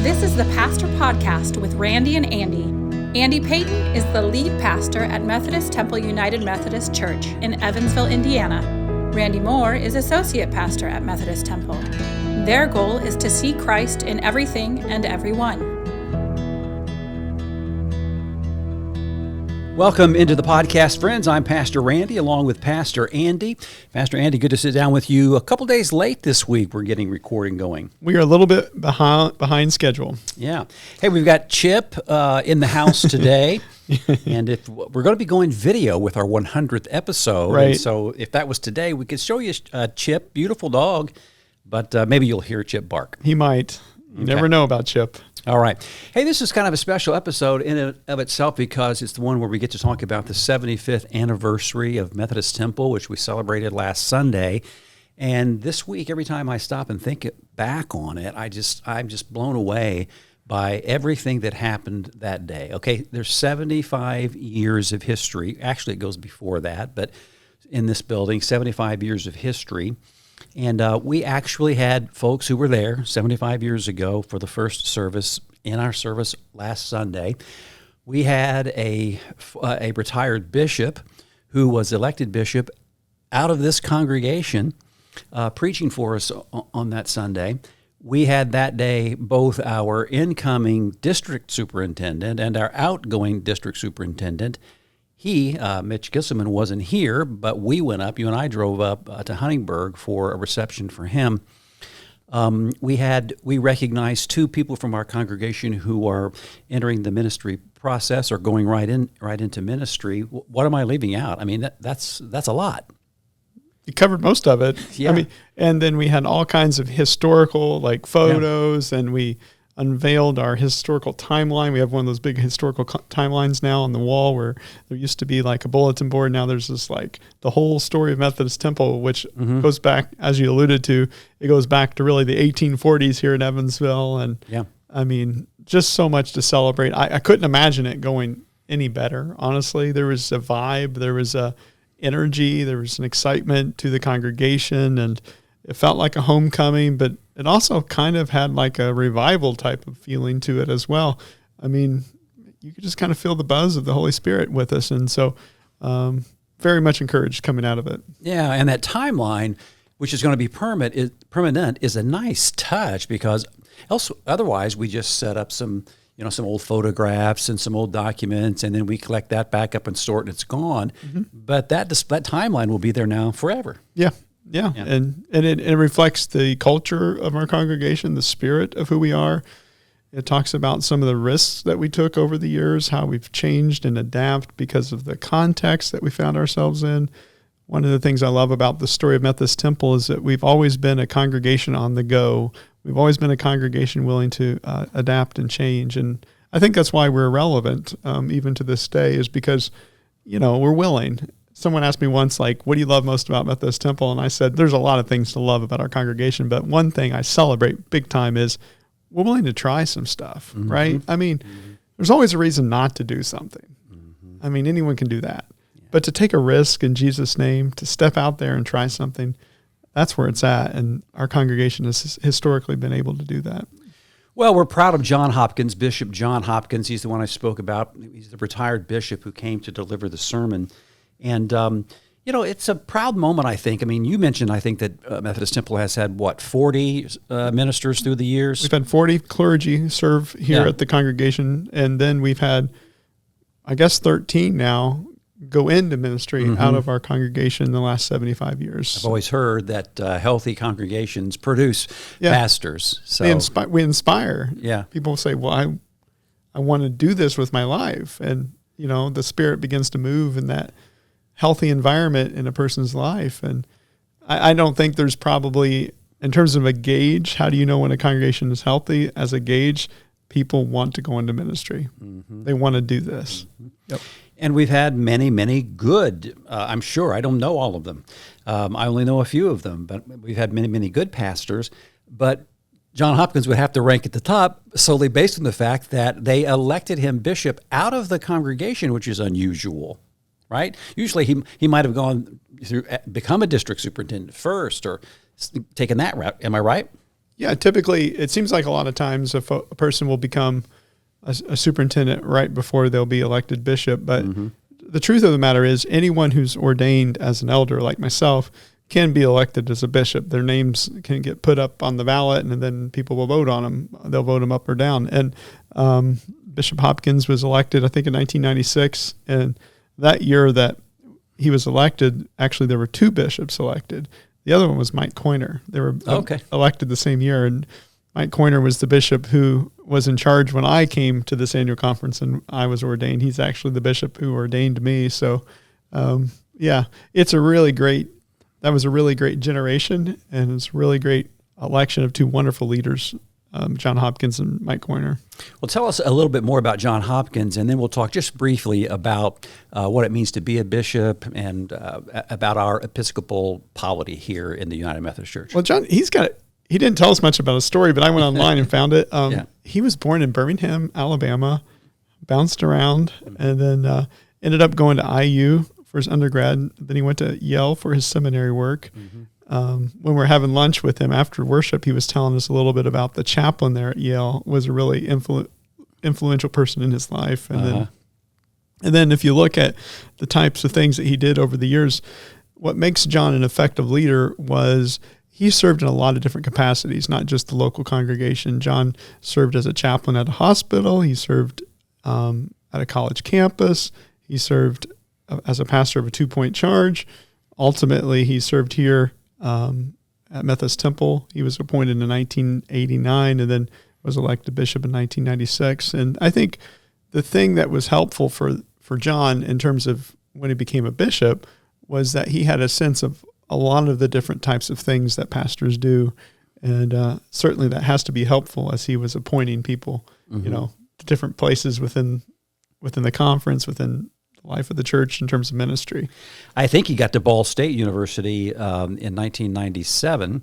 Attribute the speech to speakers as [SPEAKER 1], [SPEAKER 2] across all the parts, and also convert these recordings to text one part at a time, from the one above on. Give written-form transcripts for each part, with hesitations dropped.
[SPEAKER 1] This is the Pastor Podcast with Randy and Andy. Andy Payton is the lead pastor at Methodist Temple United Methodist Church in Evansville, Indiana. Randy Moore is associate pastor at Methodist Temple. Their goal is to see Christ in everything and everyone.
[SPEAKER 2] Welcome into the podcast, friends. I'm Pastor Randy, along with Pastor Andy. Pastor Andy, good to sit down with you. A couple days late this week, we're getting recording going.
[SPEAKER 3] We are a little bit behind schedule.
[SPEAKER 2] Yeah. Hey, we've got Chip in the house today, and we're going to be going video with our 100th episode.
[SPEAKER 3] Right.
[SPEAKER 2] And so if that was today, we could show you Chip, beautiful dog, but maybe you'll hear Chip bark.
[SPEAKER 3] He might. You never know about Chip.
[SPEAKER 2] All right. Hey, this is kind of a special episode in and of itself because it's the one where we get to talk about the 75th anniversary of Methodist Temple, which we celebrated last Sunday. And this week, every time I stop and think back on it, I'm just blown away by everything that happened that day. Okay, there's 75 years of history. Actually, it goes before that, but in this building, 75 years of history. And we actually had folks who were there 75 years ago for the first service, in our service last Sunday. We had a retired bishop who was elected bishop out of this congregation preaching for us on that Sunday. We had that day both our incoming district superintendent and our outgoing district superintendent. He, Mitch Gisselman, wasn't here, but we went up. You and I drove up to Huntingburg for a reception for him. We recognized two people from our congregation who are entering the ministry process or going right into ministry. What am I leaving out? I mean, that's a lot.
[SPEAKER 3] You covered most of it.
[SPEAKER 2] Yeah.
[SPEAKER 3] I mean, and then we had all kinds of historical photos, and we unveiled our historical timeline. We have one of those big historical timelines now on the wall where there used to be like a bulletin board. Now there's this like the whole story of Methodist Temple, which goes back, as you alluded to, it goes back to really the 1840s here in Evansville. And I mean, just so much to celebrate. I couldn't imagine it going any better. Honestly, there was a vibe, there was a energy, there was an excitement to the congregation, and it felt like a homecoming, but it also kind of had like a revival type of feeling to it as well. I mean, you could just kind of feel the buzz of the Holy Spirit with us. And so very much encouraged coming out of it.
[SPEAKER 2] Yeah, and that timeline, which is going to be permanent, is a nice touch because otherwise we just set up some old photographs and some old documents, and then we collect that back up and store it, and it's gone. Mm-hmm. But that timeline will be there now forever.
[SPEAKER 3] Yeah. And it reflects the culture of our congregation, the spirit of who we are. It talks about some of the risks that we took over the years, how we've changed and adapt because of the context that we found ourselves in. One of the things I love about the story of Methodist Temple is that we've always been a congregation on the go. We've always been a congregation willing to adapt and change. And I think that's why we're relevant, even to this day, is because, we're willing. Someone asked me once, like, what do you love most about Methodist Temple? And I said, there's a lot of things to love about our congregation, but one thing I celebrate big time is we're willing to try some stuff, right? I mean, there's always a reason not to do something. I mean, anyone can do that. Yeah. But to take a risk in Jesus' name, to step out there and try something, that's where it's at. And our congregation has historically been able to do that.
[SPEAKER 2] Well, we're proud of John Hopkins, Bishop John Hopkins. He's the one I spoke about. He's the retired bishop who came to deliver the sermon. And, it's a proud moment, I think. I mean, you mentioned, I think, that Methodist Temple has had, 40 ministers through the years?
[SPEAKER 3] We've had 40 clergy serve here at the congregation, and then we've had, 13 now go into ministry out of our congregation in the last 75 years.
[SPEAKER 2] I've always heard that healthy congregations produce pastors. So
[SPEAKER 3] we inspire.
[SPEAKER 2] Yeah.
[SPEAKER 3] People say, well, I want to do this with my life. And, the Spirit begins to move in that healthy environment in a person's life. And I don't think there's probably, in terms of a gauge, how do you know when a congregation is healthy? As a gauge, people want to go into ministry. They want to do this. Yep.
[SPEAKER 2] And we've had many, many good, I'm sure, I don't know all of them. I only know a few of them, but we've had many, many good pastors. But John Hopkins would have to rank at the top solely based on the fact that they elected him bishop out of the congregation, which is unusual. Right? Usually he might have gone through, become a district superintendent first or taken that route. Am I right?
[SPEAKER 3] Yeah, typically it seems like a lot of times a person will become a superintendent right before they'll be elected bishop. But the truth of the matter is anyone who's ordained as an elder like myself can be elected as a bishop. Their names can get put up on the ballot, and then people will vote on them. They'll vote them up or down. And Bishop Hopkins was elected, I think, in 1996. And that year that he was elected, actually there were 2 bishops elected. The other one was Mike Coiner. They were elected the same year. And Mike Coiner was the bishop who was in charge when I came to this annual conference and I was ordained. He's actually the bishop who ordained me. So, it's that was a really great generation, and it's a really great election of 2 wonderful leaders, John Hopkins and Mike Coiner.
[SPEAKER 2] Well, tell us a little bit more about John Hopkins, and then we'll talk just briefly about what it means to be a bishop and about our Episcopal polity here in the United Methodist Church.
[SPEAKER 3] Well, John, he didn't tell us much about his story, but I went online and found it. He was born in Birmingham, Alabama, bounced around, and then ended up going to IU for his undergrad. Then he went to Yale for his seminary work. When we were having lunch with him after worship, he was telling us a little bit about the chaplain there at Yale was a really influential person in his life. And then if you look at the types of things that he did over the years, what makes John an effective leader was he served in a lot of different capacities, not just the local congregation. John served as a chaplain at a hospital. He served at a college campus. He served as a pastor of a 2-point charge. Ultimately, he served here at Methodist Temple. He was appointed in 1989 and then was elected bishop in 1996. And I think the thing that was helpful for John in terms of when he became a bishop was that he had a sense of a lot of the different types of things that pastors do. And certainly that has to be helpful as he was appointing people, to different places within the conference, within life of the church in terms of ministry.
[SPEAKER 2] I think he got to Ball State University in 1997,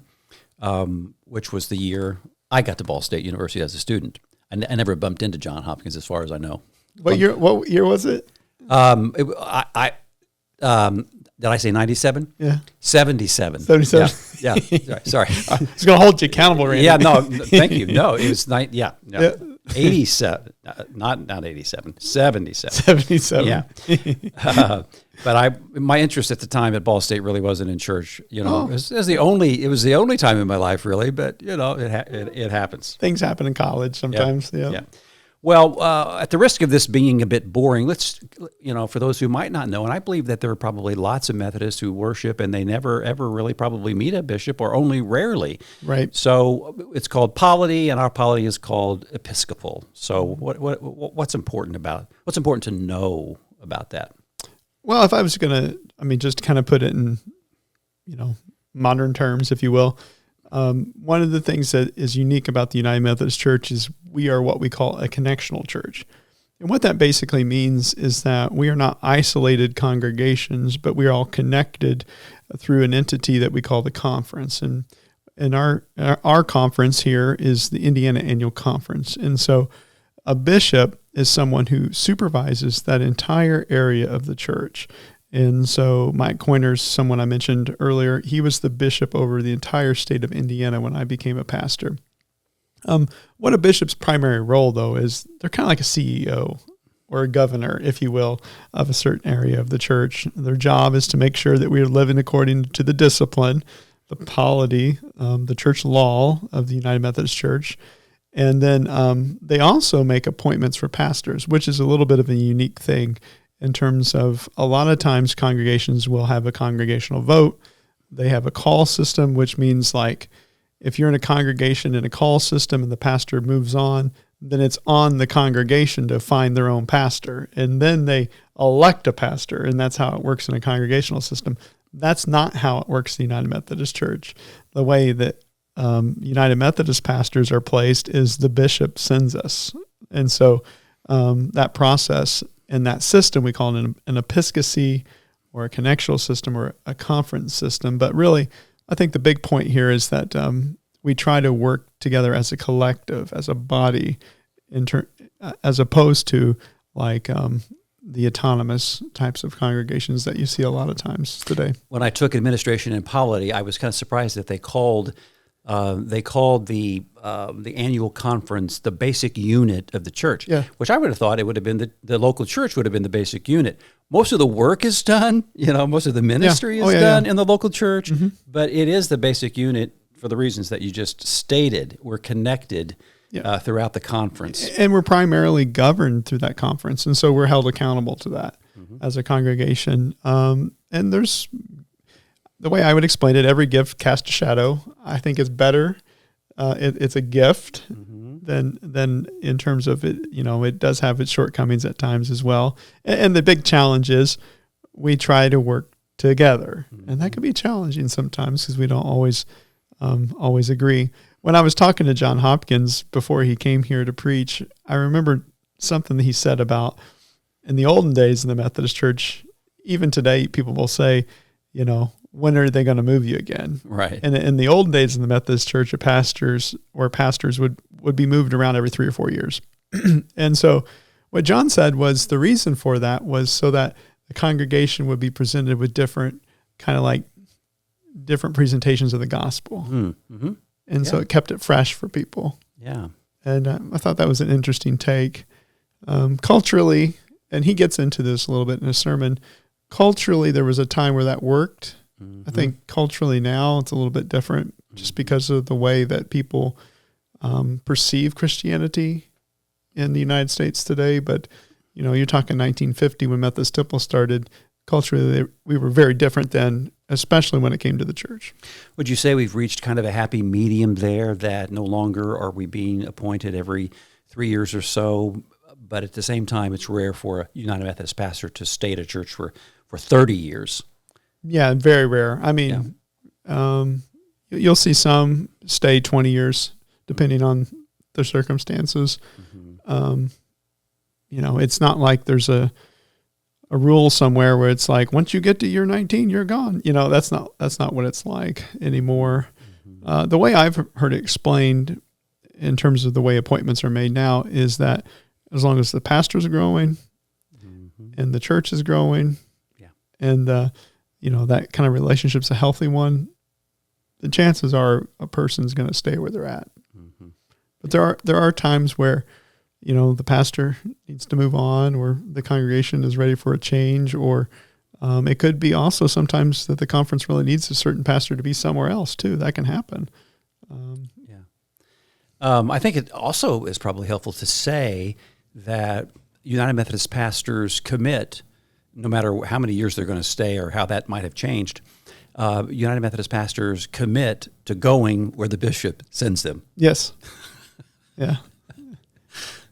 [SPEAKER 2] which was the year I got to Ball State University as a student. I never bumped into John Hopkins as far as I know.
[SPEAKER 3] What year was it?
[SPEAKER 2] Did I say 97?
[SPEAKER 3] Yeah.
[SPEAKER 2] 77.
[SPEAKER 3] 77.
[SPEAKER 2] Yeah. Sorry.
[SPEAKER 3] I was going to hold you accountable, Randy.
[SPEAKER 2] Yeah, no, thank you. No, it was 87. Not 87. 77.
[SPEAKER 3] 77.
[SPEAKER 2] Yeah. But my interest at the time at Ball State really wasn't in church. It was the only time in my life really, but it happens.
[SPEAKER 3] Things happen in college sometimes. Yeah.
[SPEAKER 2] Well, at the risk of this being a bit boring, let's, for those who might not know, and I believe that there are probably lots of Methodists who worship and they never, ever really probably meet a bishop or only rarely.
[SPEAKER 3] Right.
[SPEAKER 2] So it's called polity, and our polity is called Episcopal. So what's important to know about that?
[SPEAKER 3] Well, if I was going to, just to kind of put it in, modern terms, if you will, one of the things that is unique about the United Methodist Church is we are what we call a connectional church. And what that basically means is that we are not isolated congregations, but we are all connected through an entity that we call the conference. And our conference here is the Indiana Annual Conference. And so a bishop is someone who supervises that entire area of the church. And so Mike Coiner's someone I mentioned earlier. He was the bishop over the entire state of Indiana when I became a pastor. What a bishop's primary role, though, is they're kind of like a CEO or a governor, if you will, of a certain area of the church. Their job is to make sure that we are living according to the discipline, the polity, the church law of the United Methodist Church. And then they also make appointments for pastors, which is a little bit of a unique thing in terms of a lot of times congregations will have a congregational vote. They have a call system, which means like if you're in a congregation in a call system and the pastor moves on, then it's on the congregation to find their own pastor. And then they elect a pastor, and that's how it works in a congregational system. That's not how it works in the United Methodist Church. The way that United Methodist pastors are placed is the bishop sends us. And so that process and that system, we call it an episcopacy or a connectional system or a conference system. But really, I think the big point here is that we try to work together as a collective, as a body, as opposed to like the autonomous types of congregations that you see a lot of times today.
[SPEAKER 2] When I took administration and polity, I was kind of surprised that they called they called the annual conference the basic unit of the church, which I would have thought it would have been the local church would have been the basic unit. Most of the work is done, most of the ministry is done in the local church, but it is the basic unit for the reasons that you just stated. We're connected throughout the conference.
[SPEAKER 3] And we're primarily governed through that conference, and so we're held accountable to that as a congregation. And there's, the way I would explain it, every gift casts a shadow. I think it's better. It's a gift than in terms of it. It does have its shortcomings at times as well. And the big challenge is we try to work together, and that can be challenging sometimes because we don't always agree. When I was talking to John Hopkins before he came here to preach, I remember something that he said about in the olden days in the Methodist Church. Even today, people will say, when are they going to move you again?
[SPEAKER 2] Right.
[SPEAKER 3] And in the old days in the Methodist Church, pastors would be moved around every 3 or 4 years. And so what John said was the reason for that was so that the congregation would be presented with different presentations of the gospel.
[SPEAKER 2] Mm-hmm.
[SPEAKER 3] And so it kept it fresh for people.
[SPEAKER 2] Yeah.
[SPEAKER 3] And I thought that was an interesting take. Culturally, and he gets into this a little bit in his sermon, culturally there was a time where that worked. I think culturally now it's a little bit different just because of the way that people perceive Christianity in the United States today. But, you're talking 1950 when Methodist Temple started. Culturally, we were very different then, especially when it came to the church.
[SPEAKER 2] Would you say we've reached kind of a happy medium there, that no longer are we being appointed every 3 years or so, but at the same time it's rare for a United Methodist pastor to stay at a church for 30 years?
[SPEAKER 3] Yeah, very rare. I mean, you'll see some stay 20 years, depending on the circumstances. It's not like there's a rule somewhere where it's like, once you get to year 19, you're gone. That's not what it's like anymore. The way I've heard it explained in terms of the way appointments are made now is that as long as the pastor's growing and the church is growing and that kind of relationship's a healthy one, the chances are a person's going to stay where they're at. But there are times where, the pastor needs to move on, or the congregation is ready for a change, or it could be also sometimes that the conference really needs a certain pastor to be somewhere else too. That can happen.
[SPEAKER 2] I think it also is probably helpful to say that United Methodist pastors commit, no matter how many years they're going to stay or how that might have changed, United Methodist pastors commit to going where the bishop sends them.
[SPEAKER 3] Yes. Yeah.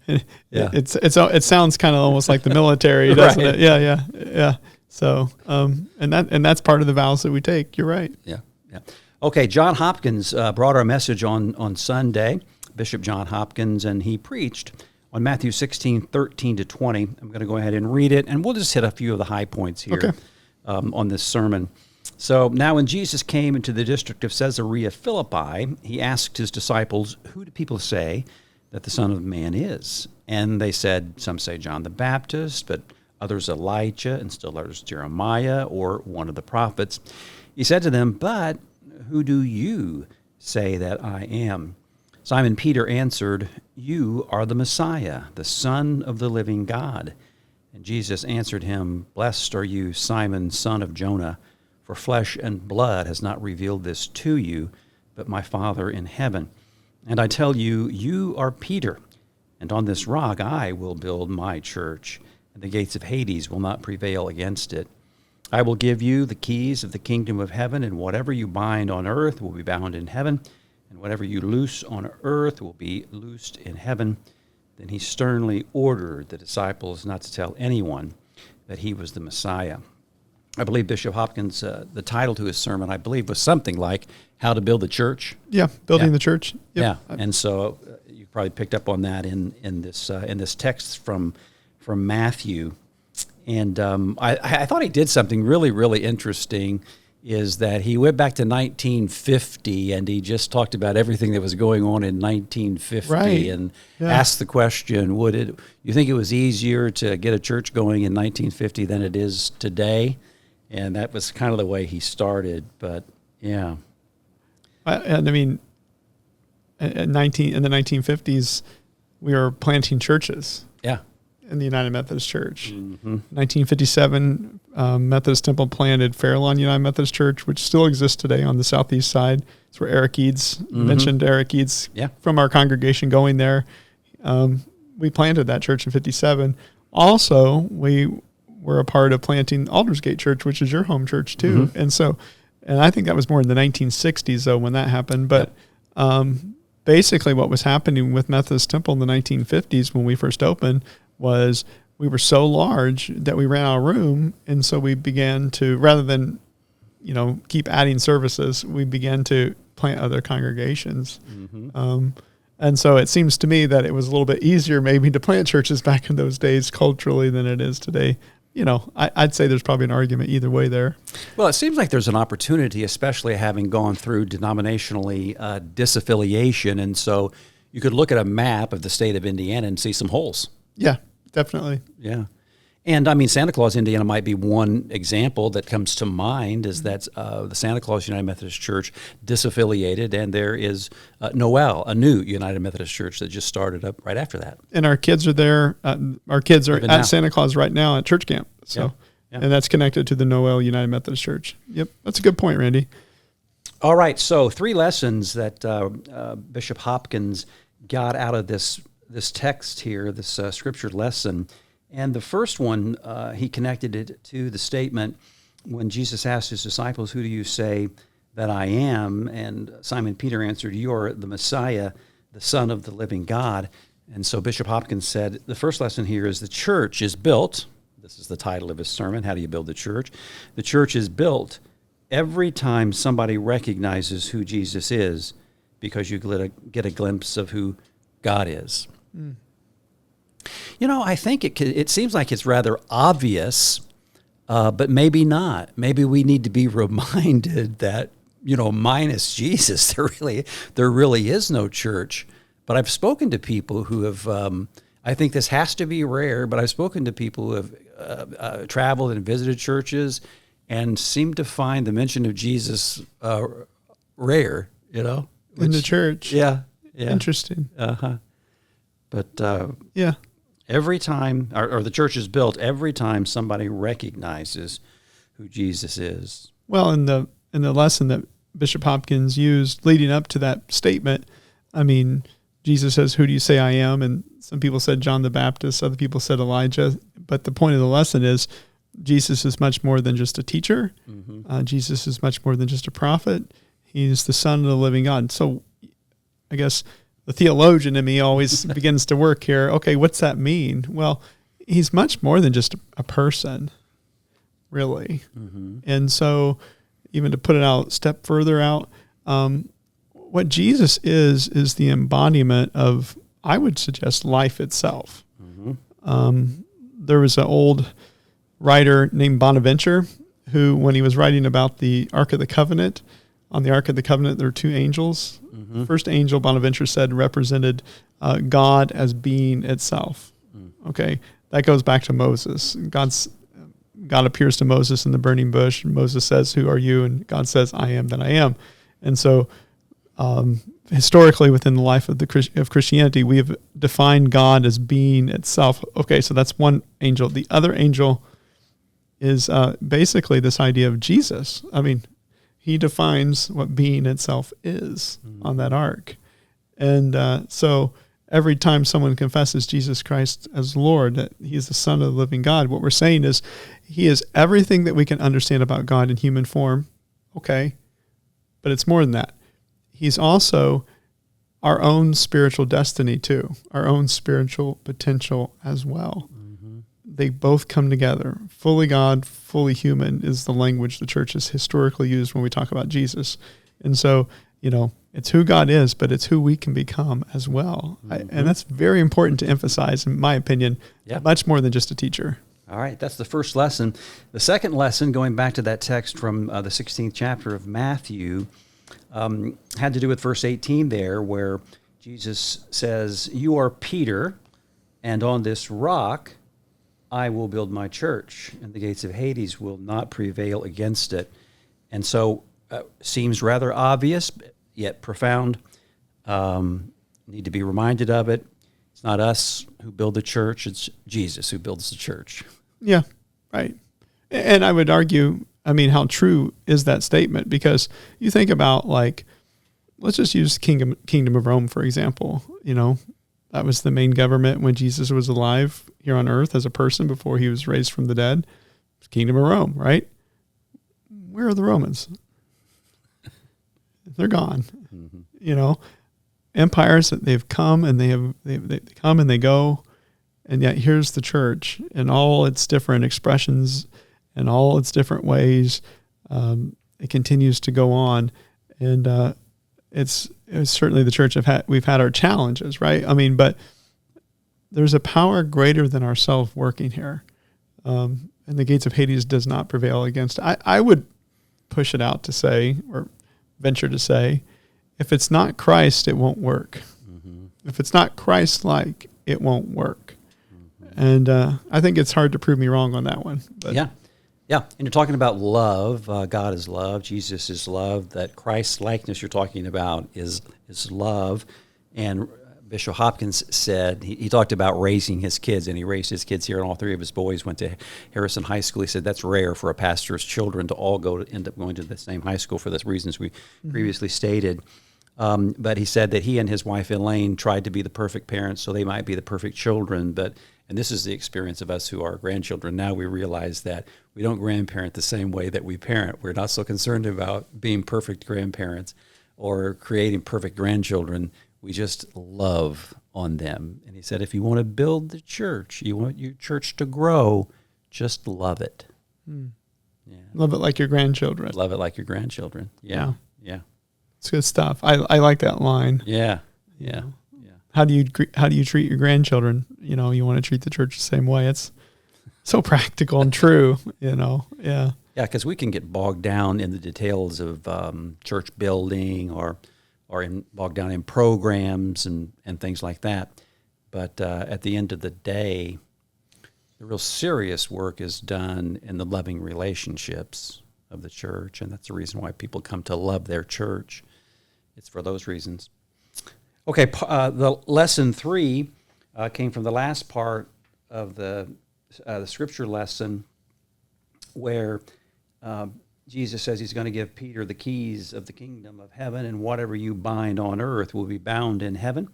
[SPEAKER 3] It sounds kind of almost like the military, doesn't it? Yeah. So, and that's part of the vows that we take. You're right.
[SPEAKER 2] Yeah. Okay, John Hopkins brought our message on Sunday, Bishop John Hopkins, and he preached on Matthew 16:13-20. I'm going to go ahead and read it, and we'll just hit a few of the high points here on this sermon. So, now when Jesus came into the district of Caesarea Philippi, he asked his disciples, "Who do people say that the Son of Man is?" And they said, "Some say John the Baptist, but others Elijah, and still others Jeremiah, or one of the prophets." He said to them, "But who do you say that I am?" Simon Peter answered, "You are the Messiah, the Son of the living God." And Jesus answered him, "Blessed are you, Simon, son of Jonah, for flesh and blood has not revealed this to you, but my Father in heaven. And I tell you, you are Peter, and on this rock I will build my church, and the gates of Hades will not prevail against it. I will give you the keys of the kingdom of heaven, and whatever you bind on earth will be bound in heaven, and whatever you loose on earth will be loosed in heaven." Then he sternly ordered the disciples not to tell anyone that he was the Messiah. I believe Bishop Hopkins, the title to his sermon, I believe, was something like "How to Build the Church."
[SPEAKER 3] Yeah, building the church.
[SPEAKER 2] Yep. Yeah, and so you probably picked up on that in this text from Matthew. And I thought he did something really, really interesting, is that he went back to 1950 and he just talked about everything that was going on in 1950 and asked the question, you think it was easier to get a church going in 1950 than it is today? And that was kind of the way he started, but yeah.
[SPEAKER 3] And I mean, in the 1950s, we were planting churches.
[SPEAKER 2] Yeah.
[SPEAKER 3] In the United Methodist Church. 1957, Methodist Temple planted Fairlawn United Methodist Church, which still exists today on the southeast side. It's where Eric Eads, mentioned Eric Eads from our congregation going there. We planted that church in 57. Also, we were a part of planting Aldersgate Church, which is your home church too. And I think that was more in the 1960s though when that happened. But basically what was happening with Methodist Temple in the 1950s when we first opened was we were so large that we ran out of room. And so we began to, rather than, keep adding services, we began to plant other congregations. And so it seems to me that it was a little bit easier maybe to plant churches back in those days culturally than it is today. I'd say there's probably an argument either way there.
[SPEAKER 2] Well, it seems like there's an opportunity, especially having gone through denominationally disaffiliation. And so you could look at a map of the state of Indiana and see some holes.
[SPEAKER 3] Yeah, definitely.
[SPEAKER 2] Yeah. And I mean, Santa Claus, Indiana might be one example that comes to mind is that the Santa Claus United Methodist Church disaffiliated, and there is Noel, a new United Methodist Church that just started up right after that.
[SPEAKER 3] And our kids are there. Our kids are
[SPEAKER 2] Even
[SPEAKER 3] at
[SPEAKER 2] now.
[SPEAKER 3] Santa Claus right now at church camp. So, and that's connected to the Noel United Methodist Church. Yep, that's a good point, Randy.
[SPEAKER 2] All right, so 3 lessons that Bishop Hopkins got out of this text here, this scripture lesson. And the first one, he connected it to the statement when Jesus asked his disciples, "Who do you say that I am?" And Simon Peter answered, "You are the Messiah, the Son of the living God." And so Bishop Hopkins said, the first lesson here is the church is built. This is the title of his sermon, How Do You Build the Church? The church is built every time somebody recognizes who Jesus is, because you get a glimpse of who God is. I think it seems like it's rather obvious, but maybe not. Maybe we need to be reminded that, minus Jesus, there really is no church. But I've spoken to people who have, I think this has to be rare, but I've spoken to people who have traveled and visited churches and seem to find the mention of Jesus rare, in
[SPEAKER 3] the church.
[SPEAKER 2] Yeah.
[SPEAKER 3] Interesting.
[SPEAKER 2] But every time, or the church is built every time somebody recognizes who Jesus is.
[SPEAKER 3] Well, in the lesson that Bishop Hopkins used leading up to that statement, I mean, Jesus says, "Who do you say I am?" And some people said John the Baptist, other people said Elijah. But the point of the lesson is Jesus is much more than just a teacher. Jesus is much more than just a prophet. He's the Son of the living God. So I guess the theologian in me always begins to work here. Okay, what's that mean? Well, he's much more than just a person, really. And so even to put it out, step further out, what Jesus is the embodiment of, I would suggest, life itself. There was an old writer named Bonaventure who, when he was writing about the Ark of the Covenant, on the Ark of the Covenant, there were 2 angels. First angel, Bonaventure said, represented God as being itself. Okay, that goes back to Moses. God appears to Moses in the burning bush. And Moses says, "Who are you?" And God says, "I am that I am." And so historically within the life of Christianity, we have defined God as being itself. Okay, so that's one angel. The other angel is basically this idea of Jesus. I mean, he defines what being itself is on that ark. And so every time someone confesses Jesus Christ as Lord, that he is the Son of the living God, what we're saying is he is everything that we can understand about God in human form. Okay, but it's more than that. He's also our own spiritual destiny too, our own spiritual potential as well. They both come together. Fully God, fully human is the language the church has historically used when we talk about Jesus. And so, it's who God is, but it's who we can become as well. And that's very important to emphasize, in my opinion, much more than just a teacher.
[SPEAKER 2] All right, that's the first lesson. The second lesson, going back to that text from the 16th chapter of Matthew, had to do with verse 18 there, where Jesus says, "You are Peter, and on this rock I will build my church, and the gates of Hades will not prevail against it." And so seems rather obvious, yet profound. Need to be reminded of it. It's not us who build the church, it's Jesus who builds the church.
[SPEAKER 3] Yeah, right. And I would argue, how true is that statement? Because you think about, like, let's just use Kingdom of Rome, for example. That was the main government when Jesus was alive here on earth as a person before he was raised from the dead. It's Kingdom of Rome, right? Where are the Romans? They're gone. Mm-hmm. Empires that they've come and they come and they go, and yet here's the church in all its different expressions and all its different ways. It continues to go on, and it's certainly the church we've had our challenges, right? But there's a power greater than ourselves working here, and the gates of Hades does not prevail against. I would push it out to say, or venture to say, if it's not Christ, it won't work. Mm-hmm. If it's not Christ-like, it won't work. Mm-hmm. And I think it's hard to prove me wrong on that one. But.
[SPEAKER 2] Yeah. And you're talking about love. God is love. Jesus is love. That Christ-likeness you're talking about is love. And Bishop Hopkins said, he talked about raising his kids, and he raised his kids here, and all three of his boys went to Harrison High School. He said that's rare for a pastor's children to all end up going to the same high school for the reasons we previously stated. But he said that he and his wife Elaine tried to be the perfect parents so they might be the perfect children. And this is the experience of us who are grandchildren. Now we realize that we don't grandparent the same way that we parent. We're not so concerned about being perfect grandparents or creating perfect grandchildren. We just love on them. And he said, if you want to build the church, you want your church to grow, just love it.
[SPEAKER 3] Yeah. Love it like your grandchildren.
[SPEAKER 2] Love it like your grandchildren. Yeah.
[SPEAKER 3] It's good stuff. I like that line.
[SPEAKER 2] Yeah.
[SPEAKER 3] How do you treat your grandchildren? You want to treat the church the same way. It's so practical and true. Yeah.
[SPEAKER 2] Yeah, because we can get bogged down in the details of church building or bogged down in programs and things like that. But at the end of the day, the real serious work is done in the loving relationships of the church, and that's the reason why people come to love their church. It's for those reasons. Okay, the lesson 3 came from the last part of the scripture lesson, where Jesus says he's going to give Peter the keys of the kingdom of heaven, and whatever you bind on earth will be bound in heaven,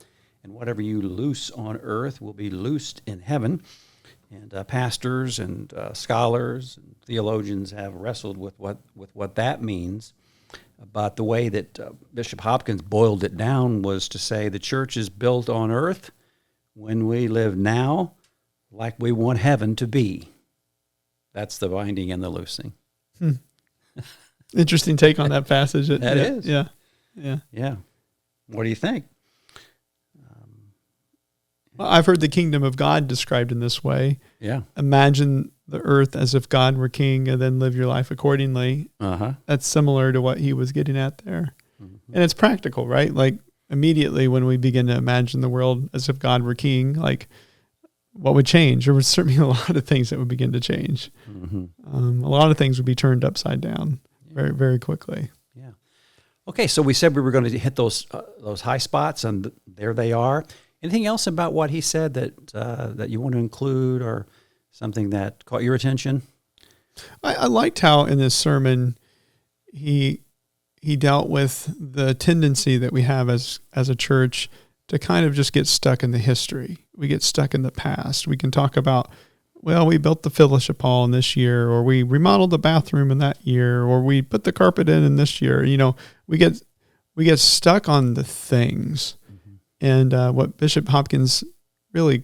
[SPEAKER 2] and whatever you loose on earth will be loosed in heaven. And pastors and scholars and theologians have wrestled with what that means. But the way that Bishop Hopkins boiled it down was to say the church is built on earth when we live now like we want heaven to be. That's the binding and the loosing.
[SPEAKER 3] Interesting take on that passage.
[SPEAKER 2] That is.
[SPEAKER 3] Yeah.
[SPEAKER 2] What do you think?
[SPEAKER 3] Well, I've heard the kingdom of God described in this way.
[SPEAKER 2] Yeah.
[SPEAKER 3] Imagine the earth as if God were king and then live your life accordingly.
[SPEAKER 2] Uh-huh.
[SPEAKER 3] That's similar to what he was getting at there.
[SPEAKER 2] Mm-hmm.
[SPEAKER 3] And it's practical, right? Like immediately when we begin to imagine the world as if God were king, like what would change? There was certainly a lot of things that would begin to change. Mm-hmm. A lot of things would be turned upside down very, very quickly.
[SPEAKER 2] Yeah. Okay, so we said we were going to hit those high spots, and there they are. Anything else about what he said that you want to include, or something that caught your attention?
[SPEAKER 3] I liked how in this sermon he dealt with the tendency that we have as a church to kind of just get stuck in the history. We get stuck in the past. We can talk about, well, we built the fellowship hall in this year, or we remodeled the bathroom in that year, or we put the carpet in this year. We get stuck on the things. And what Bishop Hopkins really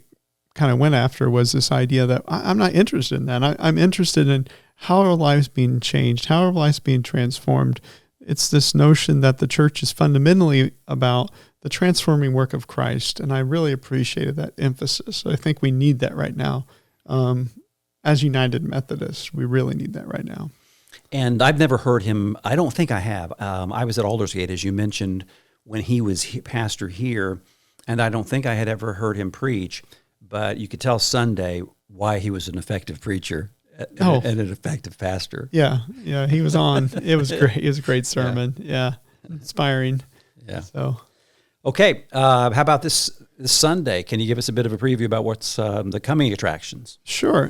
[SPEAKER 3] kind of went after was this idea that I'm not interested in that. I'm interested in how our lives being changed, how our lives being transformed. It's this notion that the church is fundamentally about the transforming work of Christ. And I really appreciated that emphasis. I think we need that right now. As United Methodists, we really need that right now.
[SPEAKER 2] And I've never heard him, I don't think I have. I was at Aldersgate, as you mentioned, when he was pastor here, and I don't think I had ever heard him preach, but you could tell Sunday why he was an effective preacher and an effective pastor.
[SPEAKER 3] Yeah, he was on. It was great. It was a great sermon. Yeah. Inspiring.
[SPEAKER 2] Yeah.
[SPEAKER 3] So,
[SPEAKER 2] Okay, how about this Sunday? Can you give us a bit of a preview about what's the coming attractions?
[SPEAKER 3] Sure.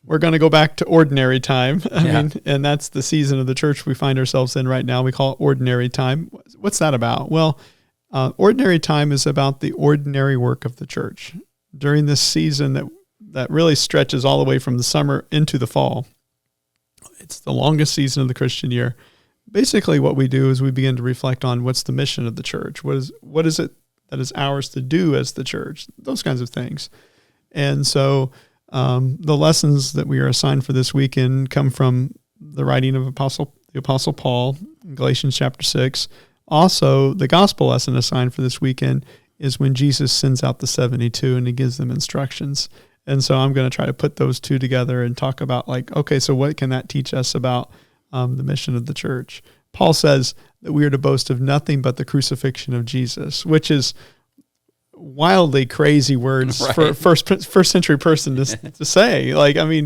[SPEAKER 3] We're going to go back to ordinary time. And that's the season of the church we find ourselves in right now. We call it ordinary time. What's that about? Well, ordinary time is about the ordinary work of the church during this season that really stretches all the way from the summer into the fall. It's the longest season of the Christian year. Basically, what we do is we begin to reflect on what's the mission of the church. What is it that is ours to do as the church? Those kinds of things. And so the lessons that we are assigned for this weekend come from the writing of the Apostle Paul in Galatians chapter 6. Also, the gospel lesson assigned for this weekend is when Jesus sends out the 72 and he gives them instructions. And so I'm going to try to put those two together and talk about so what can that teach us about the mission of the church? Paul says that we are to boast of nothing but the crucifixion of Jesus, which is wildly crazy words for a first century person to say.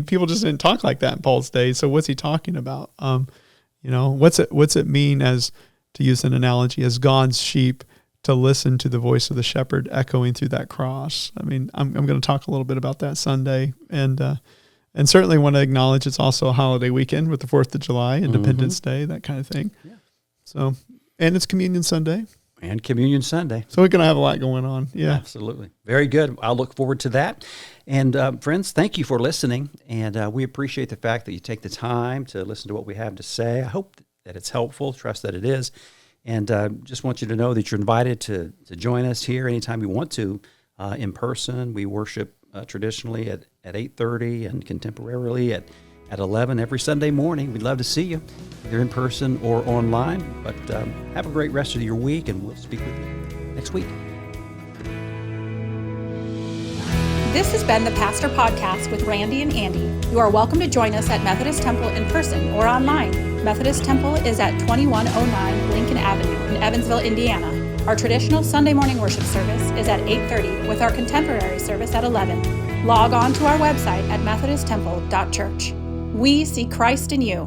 [SPEAKER 3] People just didn't talk like that in Paul's day. So what's he talking about? What's it mean, as to use an analogy, as God's sheep to listen to the voice of the shepherd echoing through that cross? I'm going to talk a little bit about that Sunday, and certainly want to acknowledge it's also a holiday weekend with the 4th of July, Independence Day, that kind of thing. Yeah. So, and it's Communion Sunday.
[SPEAKER 2] And Communion Sunday.
[SPEAKER 3] So we're going to have a lot going on. Yeah.
[SPEAKER 2] Absolutely. Very good. I'll look forward to that. And friends, thank you for listening. And we appreciate the fact that you take the time to listen to what we have to say. I hope that it's helpful. Trust that it is. And just want you to know that you're invited to join us here anytime you want to in person. We worship traditionally at 8:30 and contemporarily at 11 every Sunday morning. We'd love to see you, either in person or online. But have a great rest of your week, and we'll speak with you next week.
[SPEAKER 1] This has been the Pastor Podcast with Randy and Andy. You are welcome to join us at Methodist Temple in person or online. Methodist Temple is at 2109 Lincoln Avenue in Evansville, Indiana. Our traditional Sunday morning worship service is at 8:30 with our contemporary service at 11. Log on to our website at methodisttemple.church. We see Christ in you.